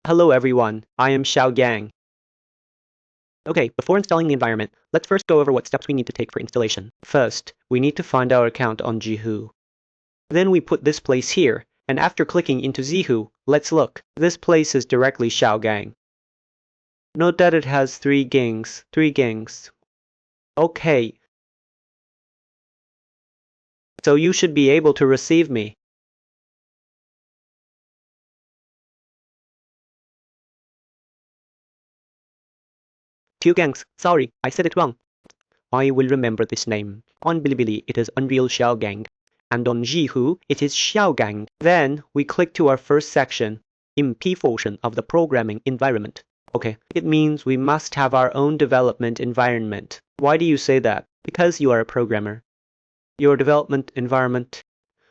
Hello everyone, I am Xiao Gang. Okay, before installing the environment, let's first go over what steps we need to take for installation. First, we need to find our account on Jihu. Then we put this place here, and after clicking into Zihu, let's look. This place is directly Xiao Gang. Note that it has 3 gangs. Okay. So you should be able to receive me. Two gangs. Sorry, I said it wrong. I will remember this name. On Bilibili, it is Unreal Xiao Gang. And on Jihu, it is Xiao Gang. Then we click to our first section, in P portion of the programming environment. Okay, it means we must have our own development environment. Why do you say that? Because you are a programmer. Your development environment.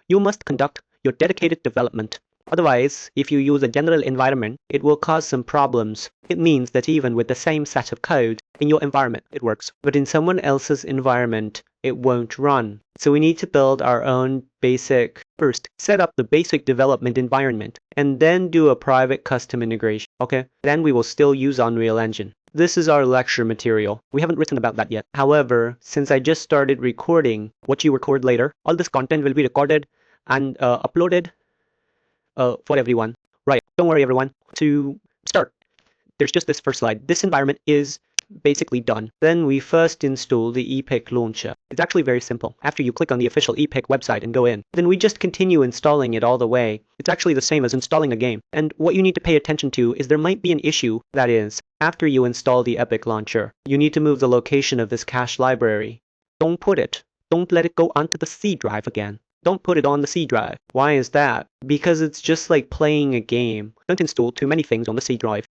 You must conduct your dedicated development. Otherwise, if you use a general environment, it will cause some problems. It means that even with the same set of code, in your environment it works, but in someone else's environment, it won't run. So we need to build our own basic. First, set up the basic development environment, and then do a private custom integration, okay? Then we will still use Unreal Engine. This is our lecture material. We haven't written about that yet. However, since I just started recording what you record later, all this content will be recorded and uploaded for everyone. Right, don't worry everyone. To start, there's just this first slide. This environment is basically done. Then we first install the Epic launcher. It's actually very simple. After you click on the official Epic website and go in, then we just continue installing it all the way. It's actually the same as installing a game. And what you need to pay attention to is there might be an issue, that is, after you install the Epic launcher, you need to move the location of this cache library. Don't let it go onto the C drive again. Don't put it on the C drive. Why is that? Because it's just like playing a game. Don't install too many things on the C drive.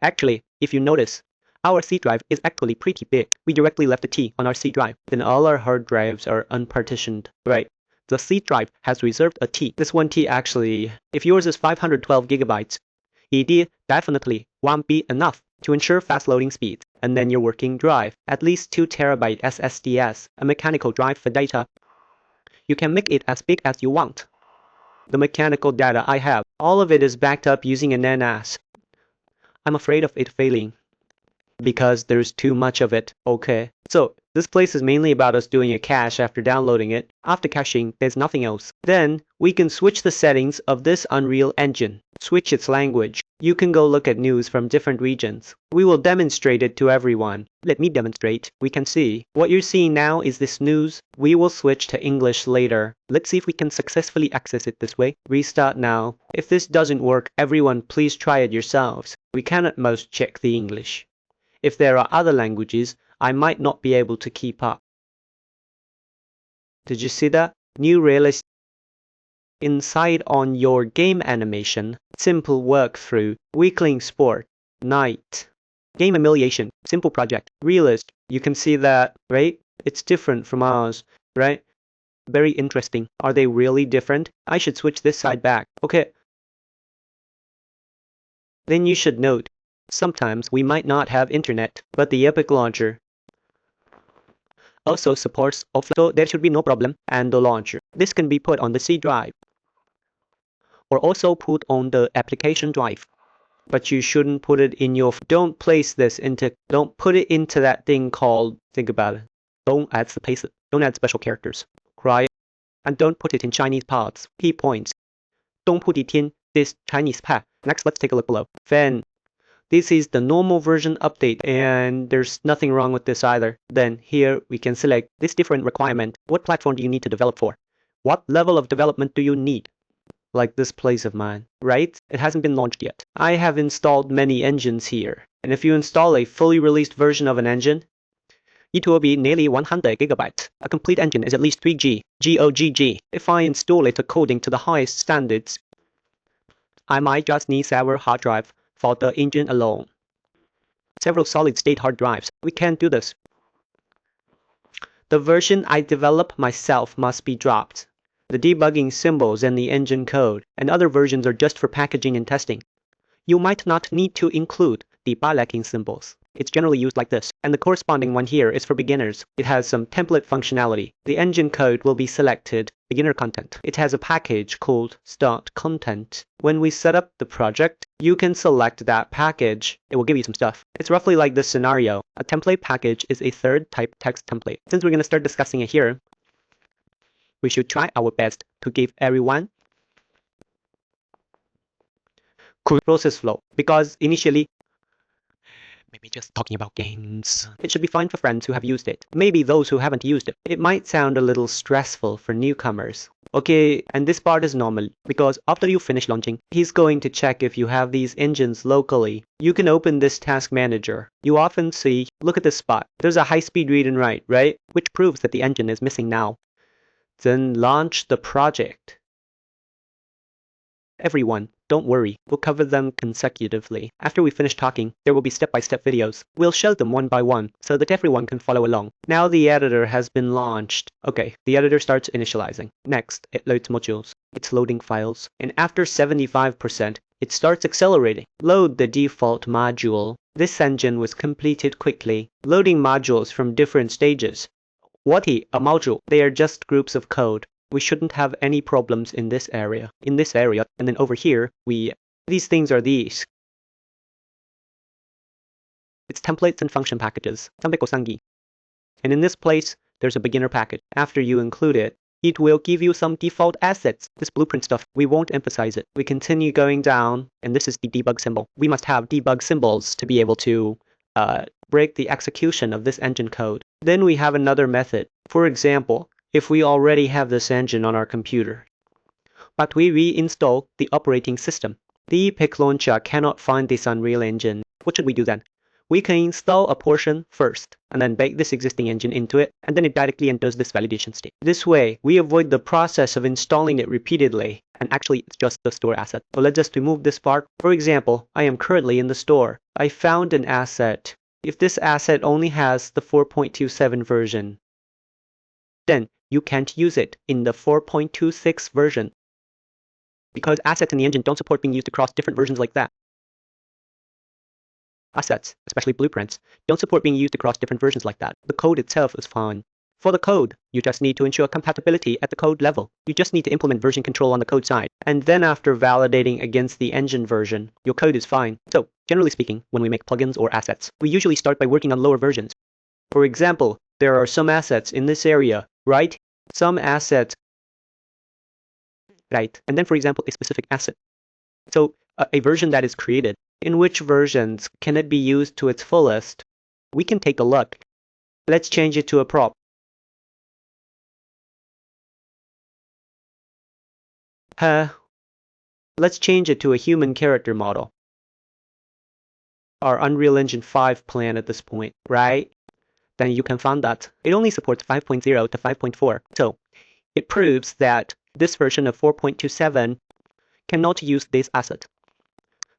Actually, if you notice, our C drive is actually pretty big. We directly left a T on our C drive. Then all our hard drives are unpartitioned. Right. The C drive has reserved a T. This one T actually, if yours is 512 gigabytes, it definitely won't be enough to ensure fast loading speeds. And then your working drive, at least 2 terabyte SSDs, a mechanical drive for data. You can make it as big as you want. The mechanical data I have, all of it is backed up using an NAS. I'm afraid of it failing because there's too much of it. Okay, so this place is mainly about us doing a cache after downloading it. After caching, there's nothing else. Then we can switch the settings of this Unreal Engine. Switch its language. You can go look at news from different regions. We will demonstrate it to everyone. Let me demonstrate. We can see. What you're seeing now is this news. We will switch to English later. Let's see if we can successfully access it this way. Restart now. If this doesn't work, everyone please try it yourselves. We can at most check the English. If there are other languages, I might not be able to keep up. Did you see that? New realist. Inside on your game animation, simple workthrough, weakling sport, night, game humiliation, simple project, realist. You can see that, right? It's different from ours, right? Very interesting. Are they really different? I should switch this side back. Okay. Then you should note, sometimes we might not have internet, but the Epic launcher also supports offline, so there should be no problem. And the launcher, this can be put on the C drive or also put on the application drive, but you shouldn't put it in your, don't put it into that thing called, think about it, don't add special characters, cry, and don't put it in Chinese parts, key points, don't put it in this Chinese path. Next, let's take a look below. Then this is the normal version update, and there's nothing wrong with this either. Then here we can select this different requirement. What platform do you need to develop for? What level of development do you need? Like this place of mine, right? It hasn't been launched yet. I have installed many engines here, and if you install a fully released version of an engine, it will be nearly 100 gigabytes. A complete engine is at least 3G, GOGG. If I install it according to the highest standards, I might just need several hard drives for the engine alone. Several solid-state hard drives. We can't do this. The version I develop myself must be dropped. The debugging symbols and the engine code and other versions are just for packaging and testing. You might not need to include the bootlegging symbols. It's generally used like this. And the corresponding one here is for beginners. It has some template functionality. The engine code will be selected, beginner content. It has a package called start content. When we set up the project, you can select that package. It will give you some stuff. It's roughly like this scenario. A template package is a third type text template. Since we're going to start discussing it here, we should try our best to give everyone cool process flow, because initially, maybe just talking about games, it should be fine for friends who have used it. Maybe those who haven't used it. It might sound a little stressful for newcomers. Okay, and this part is normal, because after you finish launching, he's going to check if you have these engines locally. You can open this task manager. You often see, look at this spot. There's a high-speed read and write, right? Which proves that the engine is missing now. Then launch the project. Everyone, don't worry, we'll cover them consecutively. After we finish talking, there will be step-by-step videos. We'll show them one by one, so that everyone can follow along. Now the editor has been launched. Okay, the editor starts initializing. Next, it loads modules. It's loading files. And after 75%, it starts accelerating. Load the default module. This engine was completed quickly. Loading modules from different stages. A module. They are just groups of code. We shouldn't have any problems in this area. And then over here, these things are these. It's templates and function packages. And in this place, there's a beginner package. After you include it, it will give you some default assets. This blueprint stuff, we won't emphasize it. We continue going down, and this is the debug symbol. We must have debug symbols to be able to break the execution of this engine code. Then we have another method. For example, if we already have this engine on our computer, but we reinstall the operating system, the Epic Launcher cannot find this Unreal Engine. What should we do then? We can install a portion first, and then bake this existing engine into it, and then it directly enters this validation state. This way, we avoid the process of installing it repeatedly, and actually it's just the store asset. So let's just remove this part. For example, I am currently in the store. I found an asset. If this asset only has the 4.27 version, then you can't use it in the 4.26 version, because assets in the engine don't support being used across different versions like that. Assets, especially blueprints, don't support being used across different versions like that. The code itself is fine. For the code, you just need to ensure compatibility at the code level. You just need to implement version control on the code side. And then after validating against the engine version, your code is fine. So, generally speaking, when we make plugins or assets, we usually start by working on lower versions. For example, there are some assets in this area, right? Some assets, right? And then, for example, a specific asset. So, a version that is created. In which versions can it be used to its fullest? We can take a look. Let's change it to a prop. Let's change it to a human character model. Our Unreal Engine 5 plan at this point, right? Then you can find that it only supports 5.0 to 5.4. So it proves that this version of 4.27 cannot use this asset.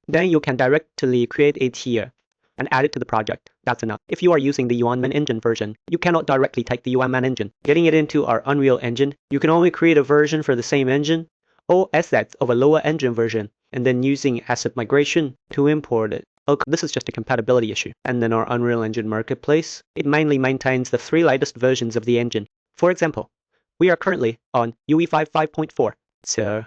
Then you can directly create it here and add it to the project. That's enough. If you are using the Yuanman engine version, you cannot directly take the Yuanman engine. Getting it into our Unreal Engine, you can only create a version for the same engine or assets of a lower engine version, and then using asset migration to import it. Okay, this is just a compatibility issue. And then our Unreal Engine Marketplace, it mainly maintains the 3 latest versions of the engine. For example, we are currently on UE5 5.4. So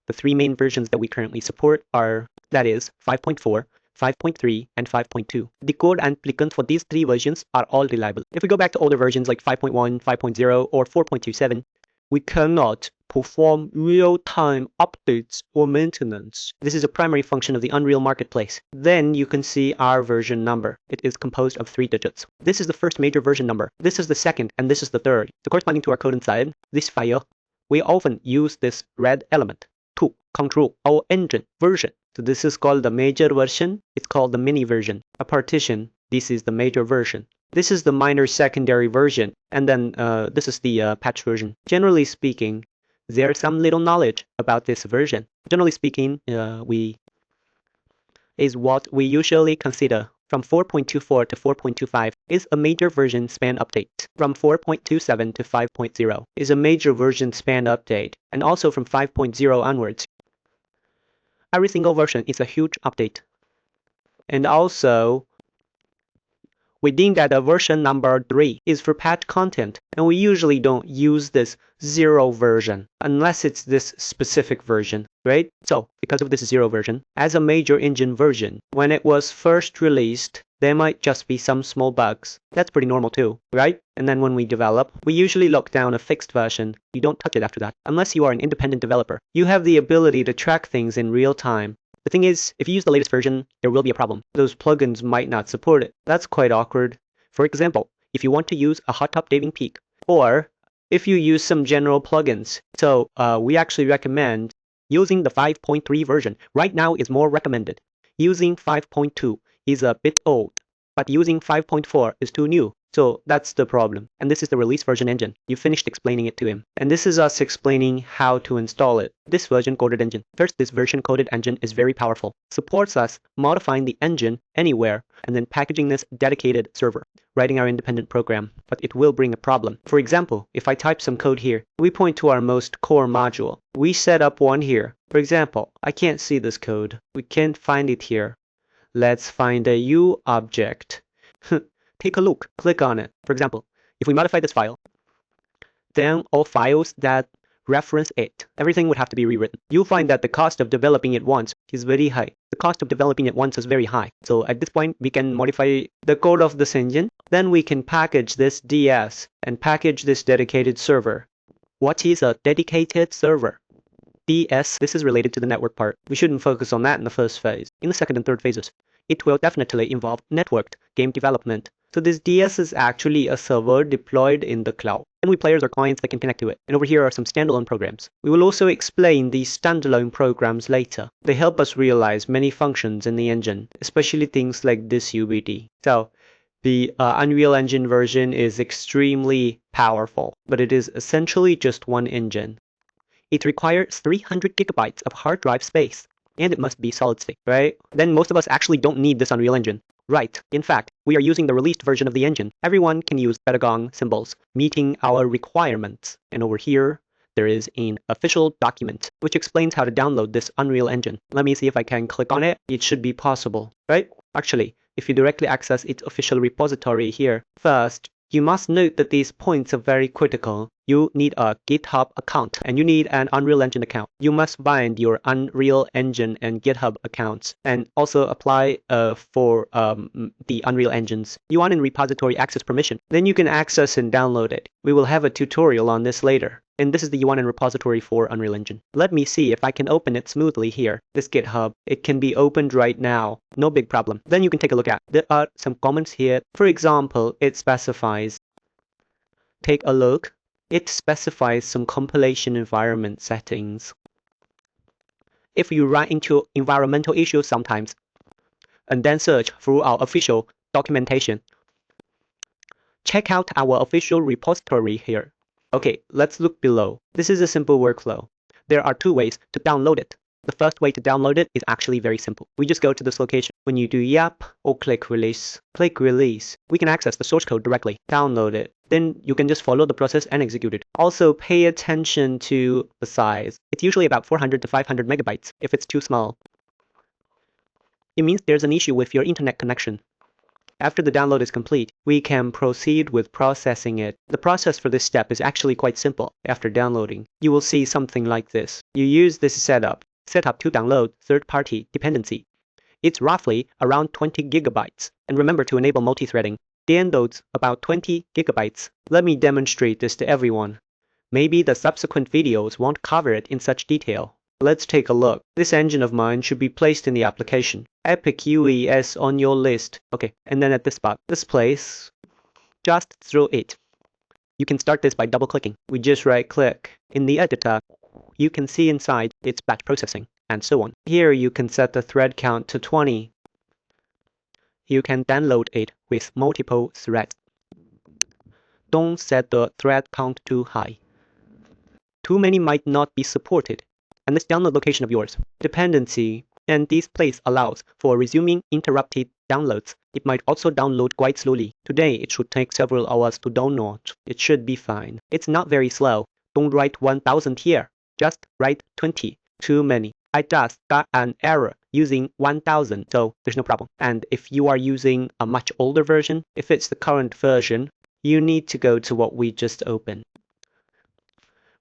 the 3 main versions that we currently support are, that is, 5.4, 5.3, and 5.2. The code and plugins for these 3 versions are all reliable. If we go back to older versions like 5.1, 5.0, or 4.27, we cannot perform real-time updates or maintenance. This is a primary function of the Unreal Marketplace. Then you can see our version number. It is composed of 3 digits. This is the first major version number. This is the second, and this is the third. So corresponding to our code inside this file, we often use this red element to control our engine version. So this is called the major version. It's called the mini version. A partition, this is the major version. This is the minor secondary version. And then this is the patch version. Generally speaking, there's some little knowledge about this version. Generally speaking, is what we usually consider from 4.24 to 4.25 is a major version span update. From 4.27 to 5.0 is a major version span update. And also from 5.0 onwards, every single version is a huge update. And also, within that version number 3 is for patch content, and we usually don't use this 0 version unless it's this specific version, right? So because of this 0 version, as a major engine version, when it was first released, there might just be some small bugs. That's pretty normal too, right? And then when we develop, we usually lock down a fixed version. You don't touch it after that, unless you are an independent developer. You have the ability to track things in real time. The thing is, if you use the latest version, there will be a problem. Those plugins might not support it. That's quite awkward. For example, if you want to use a hot top daving peak, or if you use some general plugins. So we actually recommend using the 5.3 version. Right now is more recommended. Using 5.2 is a bit old, but using 5.4 is too new. So that's the problem. And this is the release version engine. You finished explaining it to him. And this is us explaining how to install it. This version coded engine. First, this version coded engine is very powerful. Supports us modifying the engine anywhere and then packaging this dedicated server, writing our independent program. But it will bring a problem. For example, if I type some code here, we point to our most core module. We set up one here. For example, I can't see this code. We can't find it here. Let's find a U object. Take a look, click on it. For example, if we modify this file, then all files that reference it, everything would have to be rewritten. You'll find that the cost of developing it once is very high. The cost of developing it once is very high. So at this point, we can modify the code of this engine. Then we can package this DS and package this dedicated server. What is a dedicated server? DS, this is related to the network part. We shouldn't focus on that in the first phase. In the second and third phases, it will definitely involve networked game development. So this DS is actually a server deployed in the cloud. And we players or clients that can connect to it. And over here are some standalone programs. We will also explain these standalone programs later. They help us realize many functions in the engine, especially things like this UBD. So the Unreal Engine version is extremely powerful, but it is essentially just one engine. It requires 300 gigabytes of hard drive space, and it must be solid state, right? Then most of us actually don't need this Unreal Engine. Right. In fact, we are using the released version of the engine. Everyone can use debug symbols, meeting our requirements. And over here, there is an official document, which explains how to download this Unreal Engine. Let me see if I can click on it. It should be possible, right? Actually, if you directly access its official repository here, first, you must note that these points are very critical. You need a GitHub account and you need an Unreal Engine account. You must bind your Unreal Engine and GitHub accounts and also apply for the Unreal Engines. You want in repository access permission. Then you can access and download it. We will have a tutorial on this later. And this is the U1 in repository for Unreal Engine. Let me see if I can open it smoothly here. This GitHub, it can be opened right now. No big problem. Then you can take a look at. There are some comments here. For example, it specifies. Take a look. It specifies some compilation environment settings. If you run into environmental issues sometimes, and then search through our official documentation, check out our official repository here. Okay, let's look below. This is a simple workflow. There are two ways to download it. The first way to download it is actually very simple. We just go to this location. When you do yap or click release, we can access the source code directly, download it. Then you can just follow the process and execute it. Also pay attention to the size. It's usually about 400 to 500 megabytes. If it's too small, it means there's an issue with your internet connection. After the download is complete, we can proceed with processing it. The process for this step is actually quite simple. After downloading, you will see something like this. You use this setup to download third-party dependency. It's roughly around 20 gigabytes. And remember to enable multi-threading. Downloads about 20 gigabytes. Let me demonstrate this to everyone. Maybe the subsequent videos won't cover it in such detail. Let's take a look. This engine of mine should be placed in the application. Epic UES on your list. Okay, and then at this spot, this place, just through it. You can start this by double-clicking. We just right-click. In the editor, you can see inside its batch processing, and so on. Here you can set the thread count to 20. You can download it with multiple threads. Don't set the thread count too high. Too many might not be supported. And this download location of yours, dependency, and this place allows for resuming interrupted downloads. It might also download quite slowly. Today, it should take several hours to download. It should be fine. It's not very slow. Don't write 1000 here. Just write 20. Too many. I just got an error. using 1000, so there's no problem. And if you are using a much older version, if it's the current version, you need to go to what we just opened.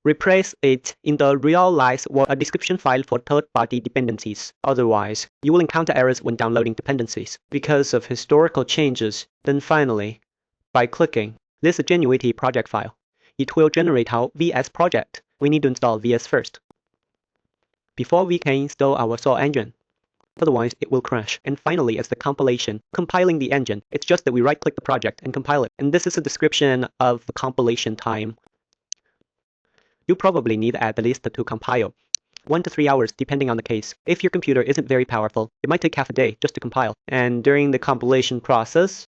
Replace it in the realize or a description file for third-party dependencies. Otherwise, you will encounter errors when downloading dependencies because of historical changes. Then finally, by clicking this genuity project file, it will generate our VS project. We need to install VS first before we can install our saw engine. Otherwise, it will crash. And finally, as the compilation, compiling the engine, it's just that we right-click the project and compile it. And this is a description of the compilation time. You probably need at least to compile 1 to 3 hours depending on the case. If your computer isn't very powerful, it might take half a day just to compile. And during the compilation process,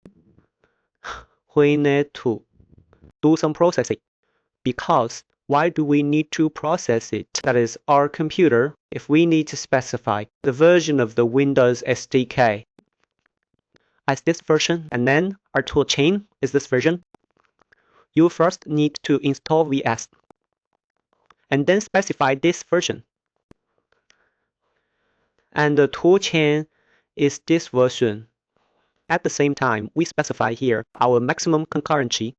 we need to do some processing. Because why do we need to process it? That is, our computer, if we need to specify the version of the Windows SDK as this version, and then our tool chain is this version, you first need to install VS and then specify this version. And the tool chain is this version. At the same time, we specify here our maximum concurrency.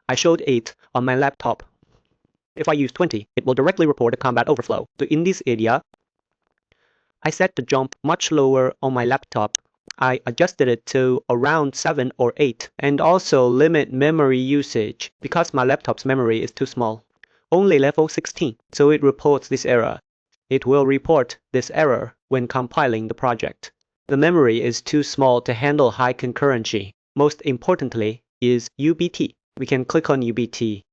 I showed it on my laptop. If I use 20, it will directly report a combat overflow. So in this area, I set the jump much lower on my laptop. I adjusted it to around 7 or 8 and also limit memory usage because my laptop's memory is too small. Only level 16, so it reports this error. It will report this error when compiling the project. The memory is too small to handle high concurrency. Most importantly is UBT. We can click on UBT.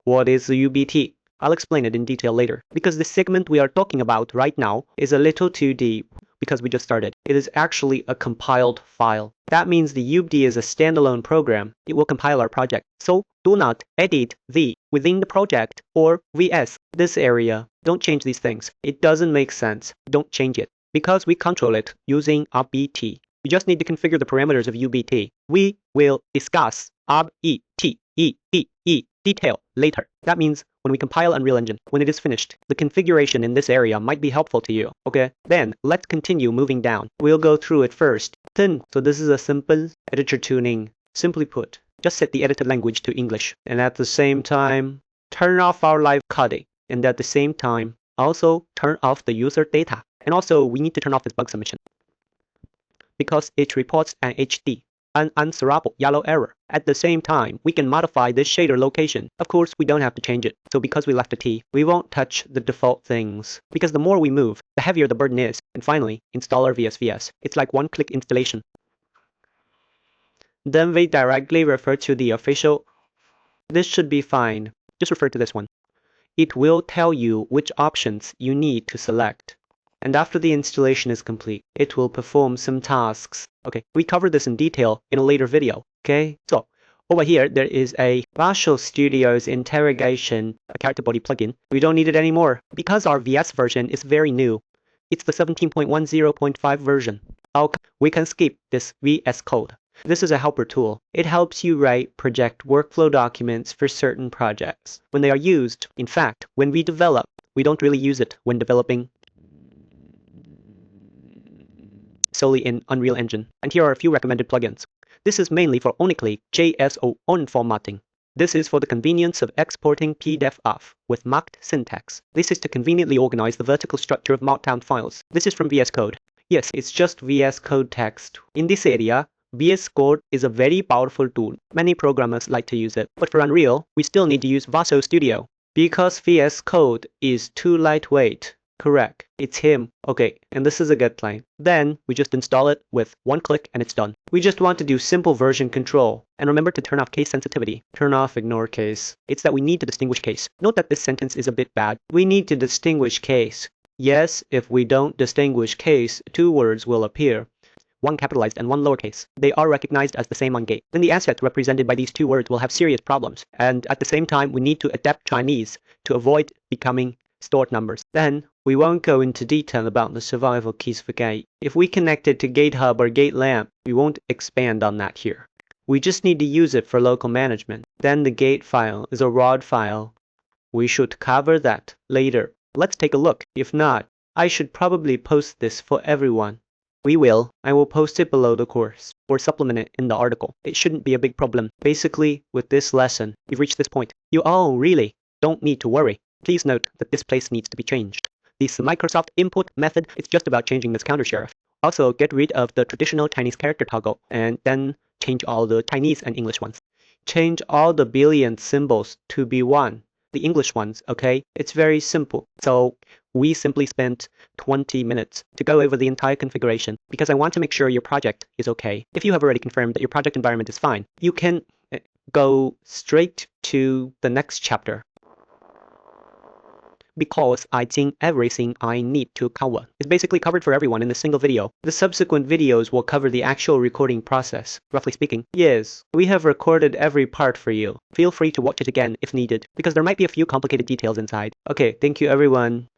What is the UBT? I'll explain it in detail later, because the segment we are talking about right now is a little too deep because we just started. It is actually a compiled file. That means the UBT is a standalone program. It will compile our project. So do not edit the within the project or VS this area. Don't change these things. It doesn't make sense. Don't change it because we control it using UBT. We just need to configure the parameters of UBT. We will discuss UBT detail later. That means when we compile Unreal Engine, when it is finished, the configuration in this area might be helpful to you. Okay, then let's continue moving down. We'll go through it first. Then, so this is a simple editor tuning. Simply put, just set the edited language to English. And at the same time, turn off our live coding. And at the same time, also turn off the user data. And also, we need to turn off this bug submission because it reports an HD, an unanswerable yellow error. At the same time, we can modify this shader location. Of course, we don't have to change it. So because we left a T, we won't touch the default things. Because the more we move, the heavier the burden is. And finally, install our VS. It's like one-click installation. Then we directly refer to the official. This should be fine. Just refer to this one. It will tell you which options you need to select. And after the installation is complete, it will perform some tasks. Okay, we covered this in detail in a later video. Okay, so over here there is a Visual Studio's interrogation character body plugin. We don't need it anymore because our VS version is very new. It's the 17.10.5 version. Okay, we can skip this VS code. This is a helper tool. It helps you write project workflow documents for certain projects. When they are used, in fact, when we develop, we don't really use it when developing solely in Unreal Engine. And here are a few recommended plugins. This is mainly for Onically JSON formatting. This is for the convenience of exporting PDF with marked syntax. This is to conveniently organize the vertical structure of markdown files. This is from VS Code. Yes, it's just VS Code text. In this area, VS Code is a very powerful tool. Many programmers like to use it. But for Unreal, we still need to use Visual Studio because VS Code is too lightweight. Correct. It's him. Okay, and this is a guideline. Then we just install it with one click and it's done. We just want to do simple version control. And remember to turn off case sensitivity. Turn off ignore case. It's that we need to distinguish case. Note that this sentence is a bit bad. We need to distinguish case. Yes, if we don't distinguish case, two words will appear. One capitalized and one lowercase. They are recognized as the same on gate. Then the asset represented by these two words will have serious problems. And at the same time, we need to adapt Chinese to avoid becoming stored numbers. Then we won't go into detail about the survival keys for gate. If we connect it to GateHub or GateLamp, we won't expand on that here. We just need to use it for local management. Then the gate file is a ROD file. We should cover that later. Let's take a look. If not, I should probably post this for everyone. We will. I will post it below the course, or supplement it in the article. It shouldn't be a big problem. Basically, with this lesson, you've reached this point. You all really don't need to worry. Please note that this place needs to be changed. This Microsoft input method is just about changing this counter sheriff. Also, get rid of the traditional Chinese character toggle, and then change all the Chinese and English ones. Change all the billion symbols to be one, the English ones, okay? It's very simple. So we simply spent 20 minutes to go over the entire configuration because I want to make sure your project is okay. If you have already confirmed that your project environment is fine, you can go straight to the next chapter, because I think everything I need to cover is basically covered for everyone in a single video. The subsequent videos will cover the actual recording process, roughly speaking. Yes, we have recorded every part for you. Feel free to watch it again if needed, because there might be a few complicated details inside. Okay, thank you everyone.